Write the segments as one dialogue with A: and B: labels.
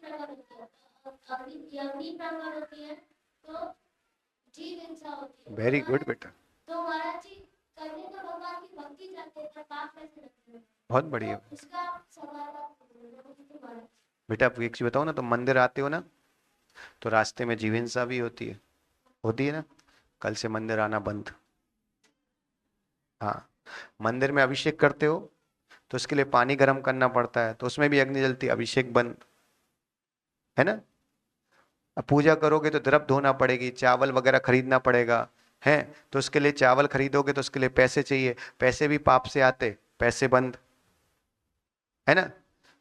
A: प्रकट होती है, अग्नि प्रकट होती है तो जीव हिंसा होती है।
B: वेरी गुड बेटा,
A: तो महाराज जी करने तो भगवान की भक्ति करते हैं, पाप कैसे लगते हैं?
B: बहुत बढ़िया।
A: तो इसका सवाल
B: बेटा आप एक चीज बताओ ना, तुम मंदिर आते हो ना, तो रास्ते में जीव हिंसा भी होती है ना? कल से मंदिर आना बंद। हाँ, मंदिर में अभिषेक करते हो तो उसके लिए पानी गर्म करना पड़ता है, तो उसमें भी अग्नि जलती है, अभिषेक बंद, है ना? अब पूजा करोगे तो द्रव्य धोना पड़ेगी, चावल वगैरह खरीदना पड़ेगा, है? तो उसके लिए चावल खरीदोगे तो उसके लिए पैसे चाहिए, पैसे भी पाप से आते, पैसे बंद, है ना?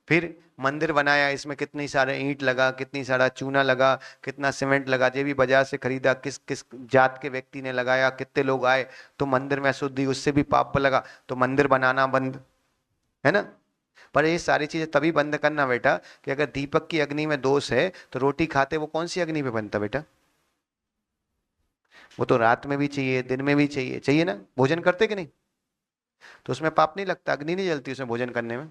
B: फिर मंदिर बनाया, इसमें कितनी सारे ईंट लगा, कितनी सारा चूना लगा, कितना सीमेंट लगा, ये भी बाजार से खरीदा, किस किस जात के व्यक्ति ने लगाया, कितने लोग आए, तो मंदिर में अशुद्धि, उससे भी पाप लगा, तो मंदिर बनाना बंद, है ना? पर ये सारी चीजें तभी बंद करना बेटा कि अगर दीपक की अग्नि में दोष है तो रोटी खाते वो कौन सी अग्नि पे बनता बेटा? वो तो रात में भी चाहिए, दिन में भी चाहिए, चाहिए ना? भोजन करते कि नहीं? तो उसमें पाप नहीं लगता, अग्नि नहीं जलती उसमें भोजन करने में।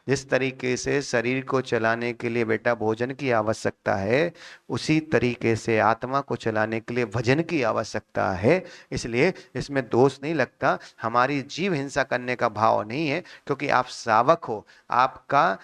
B: जिस तरीके से शरीर को चलाने के लिए बेटा भोजन की आवश्यकता है, उसी तरीके से आत्मा को चलाने के लिए भजन की आवश्यकता है। इसलिए इसमें दोष नहीं लगता, हमारी जीव हिंसा करने का भाव नहीं है, क्योंकि आप श्रावक हो, आपका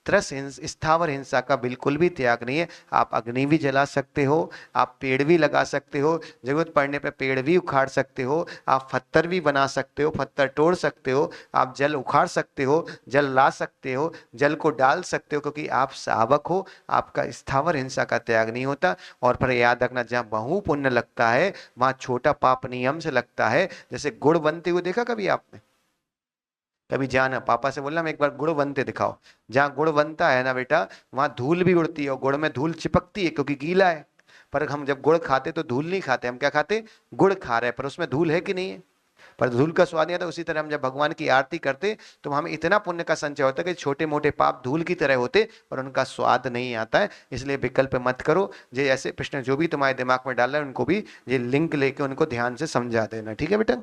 B: स्थावर हिंसा का बिल्कुल भी त्याग नहीं है। आप अग्नि भी जला सकते हो, आप पेड़ भी लगा सकते हो, जरूरत पड़ने पे पेड़ भी उखाड़ सकते हो, आप पत्थर भी बना सकते हो, पत्थर तोड़ सकते हो, आप जल उखाड़ सकते हो, जल ला सकते हो, जल को डाल सकते हो, क्योंकि आप सावक हो, आपका स्थावर हिंसा का त्याग नहीं होता। और फिर याद रखना, जहाँ बहु पुण्य लगता है वहां छोटा पाप नियम से लगता है। जैसे गुड़ बनते हुए देखा कभी आपने? कभी जाना, पापा से बोलना मैं एक बार गुड़ बनते दिखाओ। जहाँ गुड़ बनता है ना बेटा, वहां धूल भी उड़ती है, और गुड़ में धूल चिपकती है क्योंकि गीला है। पर हम जब गुड़ खाते तो धूल नहीं खाते, हम क्या खाते? गुड़ खा रहे हैं, पर उसमें धूल है कि नहीं है? पर धूल का स्वाद नहीं आता। उसी तरह हम जब भगवान की आरती करते तो हमें इतना पुण्य का संचय होता है कि छोटे मोटे पाप धूल की तरह होते, पर उनका स्वाद नहीं आता है। इसलिए विकल्प मत करो। ये ऐसे प्रश्न जो भी तुम्हारे दिमाग में डाल रहे हैं उनको भी ये लिंक लेके उनको ध्यान से समझा देना, ठीक है बेटा?